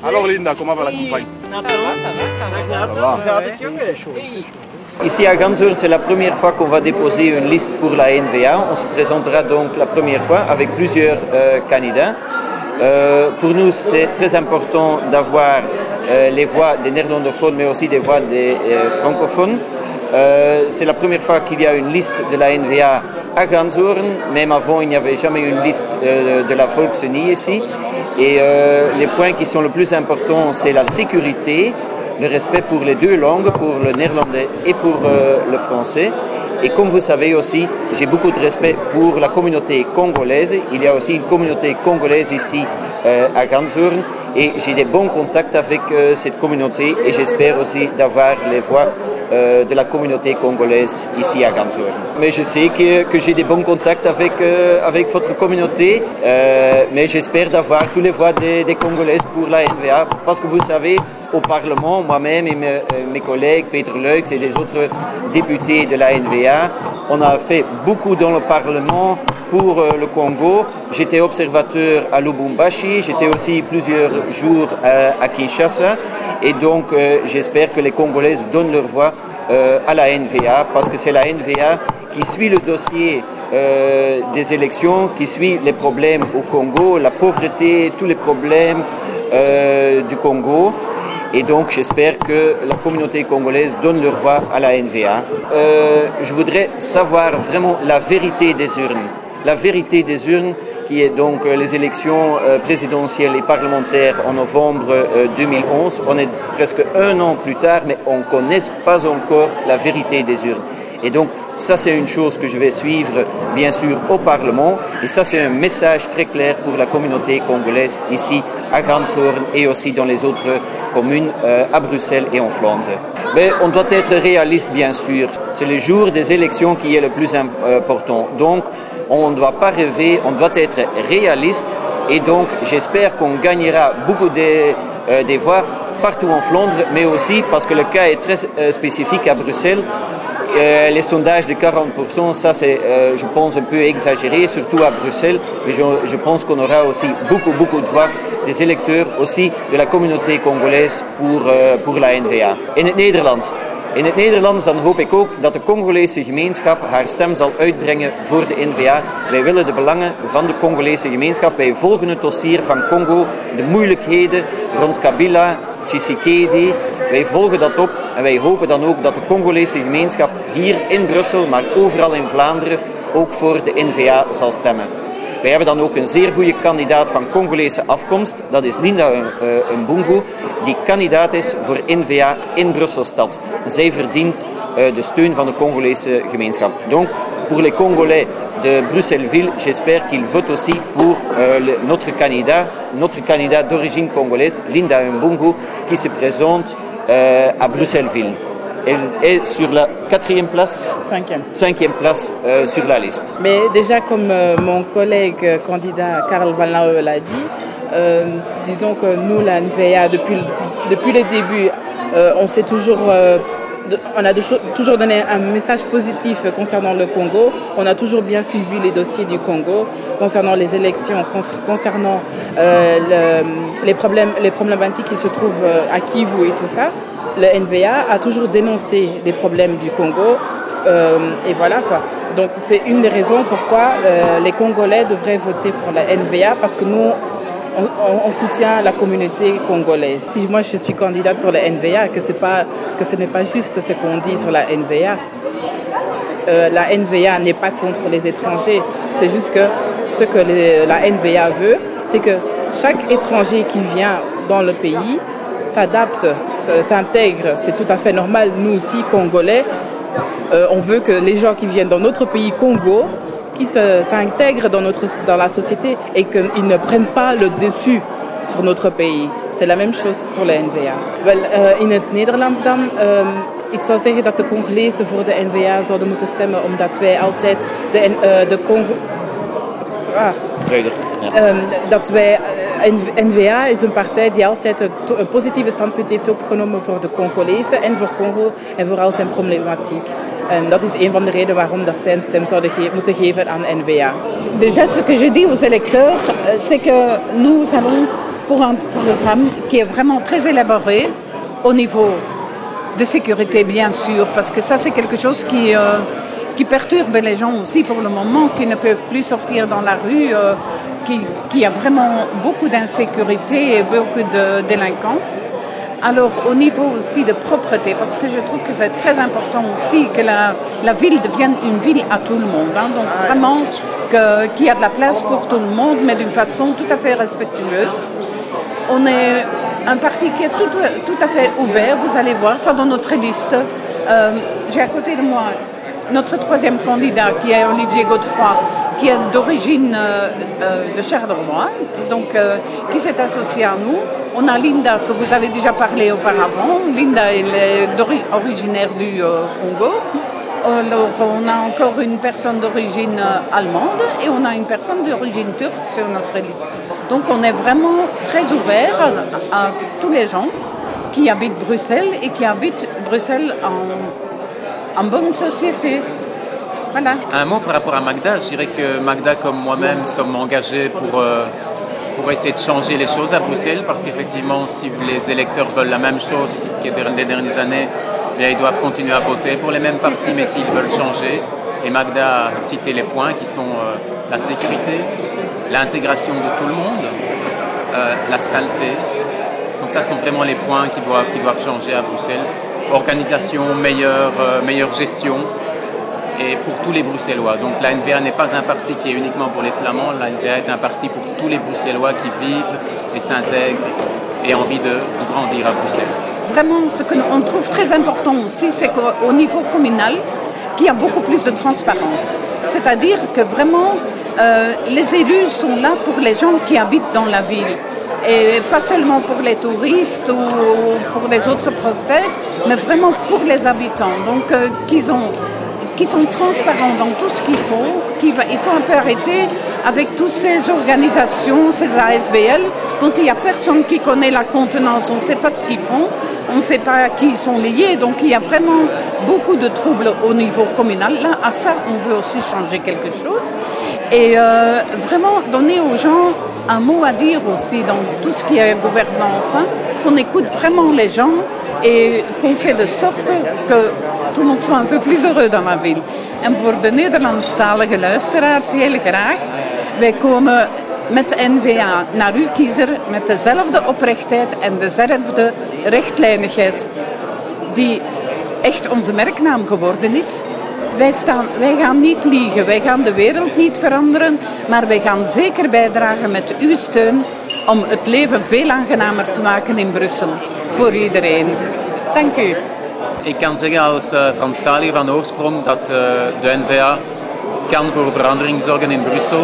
Alors Linda, comment va la campagne? Ça va. Ici à Ganzourn, c'est la première fois qu'on va déposer une liste pour la NVA. On se présentera donc la première fois avec plusieurs candidats. Pour nous, c'est très important d'avoir les voix des néerlandophones, mais aussi des voix des francophones. C'est la première fois qu'il y a une liste de la NVA à Ganzourn. Même avant, il n'y avait jamais une liste de la Volksunie ici. Et les points qui sont le plus importants, c'est la sécurité, le respect pour les deux langues, pour le néerlandais et pour le français. Et comme vous savez aussi, j'ai beaucoup de respect pour la communauté congolaise. Il y a aussi une communauté congolaise ici à Ganzourn et j'ai des bons contacts avec cette communauté et j'espère aussi d'avoir les voix de la communauté congolaise ici à Ganzourn. Mais je sais que j'ai des bons contacts avec votre communauté, mais j'espère d'avoir toutes les voix des Congolaises pour la NVA parce que vous savez, au Parlement, moi-même et mes collègues, Peter Leux et les autres députés de la NVA, on a fait beaucoup dans le Parlement pour le Congo. J'étais observateur à Lubumbashi, j'étais aussi plusieurs jours à Kinshasa et donc j'espère que les Congolaises donnent leur voix à la NVA parce que c'est la NVA qui suit le dossier des élections, qui suit les problèmes au Congo, la pauvreté, tous les problèmes du Congo. Et donc, j'espère que la communauté congolaise donne leur voix à la NVA. Je voudrais savoir vraiment la vérité des urnes. La vérité des urnes, qui est donc les élections présidentielles et parlementaires en novembre 2011. On est presque un an plus tard, mais on ne connaît pas encore la vérité des urnes. Et donc, ça, c'est une chose que je vais suivre, bien sûr, au Parlement. Et ça, c'est un message très clair pour la communauté congolaise ici à Ganzourn et aussi dans les autres communes à Bruxelles et en Flandre. Mais on doit être réaliste, bien sûr. C'est le jour des élections qui est le plus important. Donc, on ne doit pas rêver, on doit être réaliste. Et donc, j'espère qu'on gagnera beaucoup des voix partout en Flandre, mais aussi parce que le cas est très spécifique à Bruxelles. Les sondages de 40%, ça c'est, je pense, un peu exagéré, surtout à Bruxelles. Mais je pense qu'on aura aussi beaucoup de voix des électeurs, aussi de la communauté congolaise pour la NVA. In het Nederlands dan hoop ik ook dat de Congolese gemeenschap haar stem zal uitbrengen voor de NVA. Wij willen de belangen van de Congolese gemeenschap. Wij volgen het dossier van Congo, de moeilijkheden rond Kabila, Tshisekedi. Wij volgen dat op en wij hopen dan ook dat de Congolese gemeenschap hier in Brussel, maar overal in Vlaanderen, ook voor de NVA zal stemmen. Wij hebben dan ook een zeer goede kandidaat van Congolese afkomst, dat is Linda Mbungu, die kandidaat is voor NVA in Brusselstad. En zij verdient de steun van de Congolese gemeenschap. Donc, pour les Congolais de Bruxelles-Ville, j'espère qu'ils votent aussi pour notre candidat d'origine congolaise, Linda Mbungu, qui se présente à Bruxelles-Ville. Elle est sur la 4e place, 5e place sur la liste. Mais déjà, comme mon collègue candidat Karl Van Laue l'a dit, disons que nous, la NVA, depuis le début, on a toujours donné un message positif concernant le Congo. On a toujours bien suivi les dossiers du Congo concernant les élections, concernant les problématiques qui se trouvent à Kivu et tout ça. Le NVA a toujours dénoncé les problèmes du Congo et voilà quoi. Donc c'est une des raisons pourquoi les Congolais devraient voter pour la NVA parce que nous on soutient la communauté congolaise. Si moi je suis candidate pour la NVA, que ce n'est pas juste ce qu'on dit sur la NVA. La NVA n'est pas contre les étrangers. C'est juste que ce que la NVA veut, c'est que chaque étranger qui vient dans le pays s'adapte, s'intègre. C'est tout à fait normal. Nous aussi, Congolais, on veut que les gens qui viennent dans notre pays Congo, qui s'intègrent dans la société et qu'ils ne prennent pas le dessus sur notre pays. C'est la même chose pour la NVA. Wel, in het Nederlands dan, ik zou zeggen dat de Congolezen voor de NVA zouden moeten stemmen omdat wij altijd de Congo... dat wij... NVA is een partij die altijd een positieve standpunt heeft opgenomen voor de Congolezen en voor Congo en voor al zijn problematiek. En dat is een van de redenen waarom dat zij een stem zouden moeten geven aan NVA. Déjà, ce que je dis aux électeurs, c'est que nous allons pour un programme qui est vraiment très élaboré au niveau de sécurité, bien sûr, parce que ça, c'est quelque chose qui perturbe les gens aussi pour le moment, qui ne peuvent plus sortir dans la rue, qui a vraiment beaucoup d'insécurité et beaucoup de délinquance. Alors, au niveau aussi de propreté, parce que je trouve que c'est très important aussi que la ville devienne une ville à tout le monde. Hein, donc, vraiment, qu'il y a de la place pour tout le monde, mais d'une façon tout à fait respectueuse. On est un parti qui est tout à fait ouvert, vous allez voir ça dans notre liste. J'ai à côté de moi notre troisième candidat, qui est Olivier Godefroy, qui est d'origine de Charleroi, donc qui s'est associé à nous. On a Linda, que vous avez déjà parlé auparavant. Linda, elle est originaire du Congo. Alors, on a encore une personne d'origine allemande et on a une personne d'origine turque sur notre liste. Donc, on est vraiment très ouvert à tous les gens qui habitent Bruxelles et qui habitent Bruxelles en bonne société. Voilà. Un mot par rapport à Magda. Je dirais que Magda, comme moi-même, sommes engagés pour essayer de changer les choses à Bruxelles, parce qu'effectivement, si les électeurs veulent la même chose que les dernières années, bien, ils doivent continuer à voter pour les mêmes partis, mais s'ils veulent changer. Et Magda a cité les points qui sont la sécurité, l'intégration de tout le monde, la saleté. Donc ça sont vraiment les points qui doivent changer à Bruxelles. Organisation, meilleure gestion, et pour tous les Bruxellois. Donc la NVA n'est pas un parti qui est uniquement pour les Flamands, la NVA est un parti pour tous les Bruxellois qui vivent et s'intègrent et ont envie de grandir à Bruxelles. Vraiment, ce qu'on trouve très important aussi, c'est qu'au niveau communal, qu'il y a beaucoup plus de transparence. C'est-à-dire que vraiment, les élus sont là pour les gens qui habitent dans la ville. Et pas seulement pour les touristes ou pour les autres prospects, mais vraiment pour les habitants. Donc, qui sont transparents dans tout ce qu'il faut. Il faut un peu arrêter avec toutes ces organisations, ces ASBL, dont il n'y a personne qui connaît la contenance. On ne sait pas ce qu'ils font, on ne sait pas à qui ils sont liés. Donc il y a vraiment beaucoup de troubles au niveau communal. Là, à ça, on veut aussi changer quelque chose. Et vraiment donner aux gens un mot à dire aussi dans tout ce qui est gouvernance. Hein, qu'on écoute vraiment les gens et qu'on fait de sorte que tout le monde soit un peu plus heureux dans la ville. En voor de Nederlandstalige luisteraars heel graag. Wij komen met NVA naar uw kiezer met dezelfde oprechtheid en dezelfde rechtlijnigheid die echt onze merknaam geworden is. Wij gaan niet liegen, wij gaan de wereld niet veranderen, maar wij gaan zeker bijdragen met uw steun om het leven veel aangenamer te maken in Brussel. Voor iedereen. Dank u. Ik kan zeggen als Franstaliger van oorsprong dat de NVA kan voor verandering zorgen in Brussel,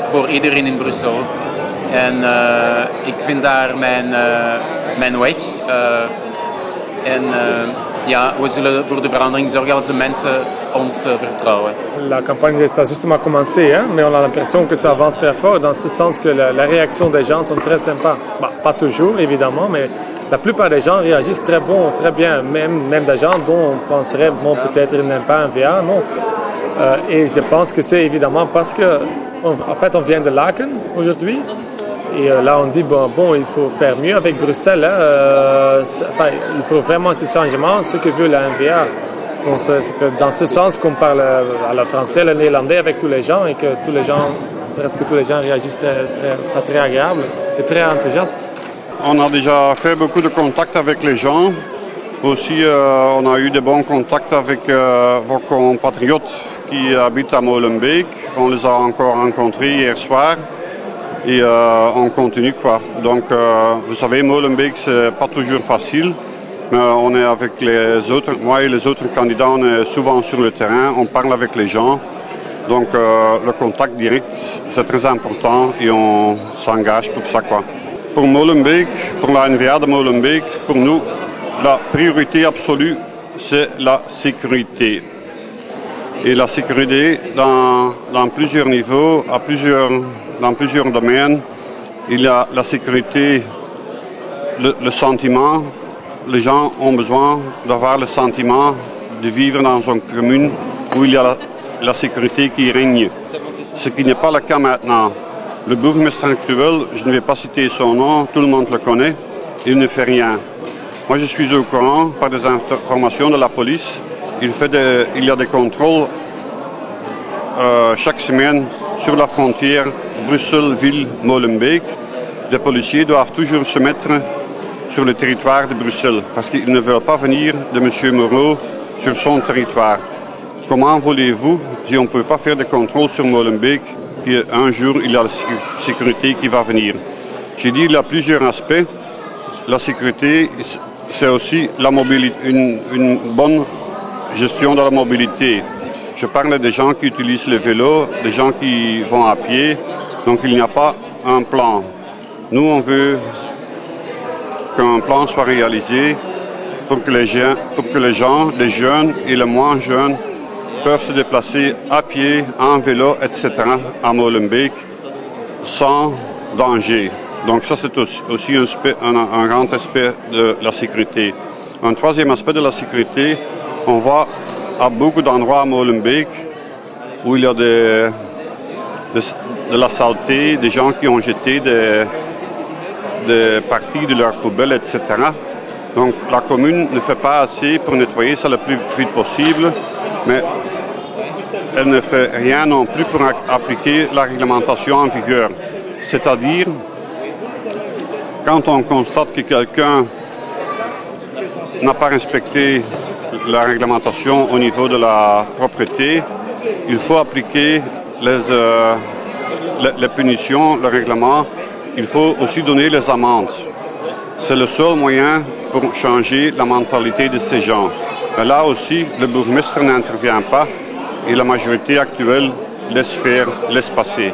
voor iedereen in Brussel. En ik vind daar mijn weg. Ja, we zullen voor de verandering zorgen als de mensen ons vertrouwen. La campagne ça a justement commencé, hein, mais on a l'impression que ça avance très fort dans ce sens que la réaction des gens sont très sympas. Bah, pas toujours évidemment, mais la plupart des gens réagissent très bien, même des gens dont on penserait, bon, peut-être ils n'aiment pas NVA, non. Et je pense que c'est évidemment parce que, en fait, on vient de Laken aujourd'hui. Et là, on dit, bon, il faut faire mieux avec Bruxelles. Hein, il faut vraiment ce changement, ce que veut la NVA. C'est que dans ce sens qu'on parle à la français, le néerlandais avec tous les gens et que presque tous les gens réagissent très agréable et très enthousiastes. On a déjà fait beaucoup de contacts avec les gens. Aussi, on a eu de bons contacts avec vos compatriotes qui habitent à Molenbeek. On les a encore rencontrés hier soir. Et on continue quoi. Donc vous savez, Molenbeek c'est pas toujours facile, mais on est avec les autres, moi et les autres candidats, on est souvent sur le terrain, on parle avec les gens. Donc le contact direct c'est très important et on s'engage pour ça quoi. Pour Molenbeek, pour la NVA de Molenbeek, pour nous, la priorité absolue c'est la sécurité. Et la sécurité dans plusieurs niveaux, dans plusieurs domaines. Il y a la sécurité, le sentiment. Les gens ont besoin d'avoir le sentiment de vivre dans une commune où il y a la sécurité qui règne. Ce qui n'est pas le cas maintenant. Le bourgmestre actuel, je ne vais pas citer son nom, tout le monde le connaît, il ne fait rien. Moi, je suis au courant par des informations de la police. Il y a des contrôles chaque semaine sur la frontière Bruxelles-Ville-Molenbeek. Les policiers doivent toujours se mettre sur le territoire de Bruxelles parce qu'ils ne veulent pas venir de M. Moreau sur son territoire. Comment voulez-vous, si on ne peut pas faire de contrôle sur Molenbeek, qu'un jour il y a la sécurité qui va venir? J'ai dit qu'il y a plusieurs aspects. La sécurité, c'est aussi la mobilité, une bonne gestion de la mobilité. Je parle des gens qui utilisent le vélo, des gens qui vont à pied, donc il n'y a pas un plan. Nous, on veut qu'un plan soit réalisé pour que les gens, les jeunes et les moins jeunes, peuvent se déplacer à pied, en vélo, etc. à Molenbeek sans danger. Donc ça, c'est aussi un grand aspect de la sécurité. Un troisième aspect de la sécurité, on voit à beaucoup d'endroits à Molenbeek où il y a de la saleté, des gens qui ont jeté des parties de leurs poubelles, etc. Donc la commune ne fait pas assez pour nettoyer ça le plus vite possible, mais elle ne fait rien non plus pour appliquer la réglementation en vigueur. C'est-à-dire, quand on constate que quelqu'un n'a pas respecté la réglementation au niveau de la propriété, il faut appliquer les punitions, le règlement. Il faut aussi donner les amendes. C'est le seul moyen pour changer la mentalité de ces gens. Mais là aussi, le bourgmestre n'intervient pas et la majorité actuelle laisse passer.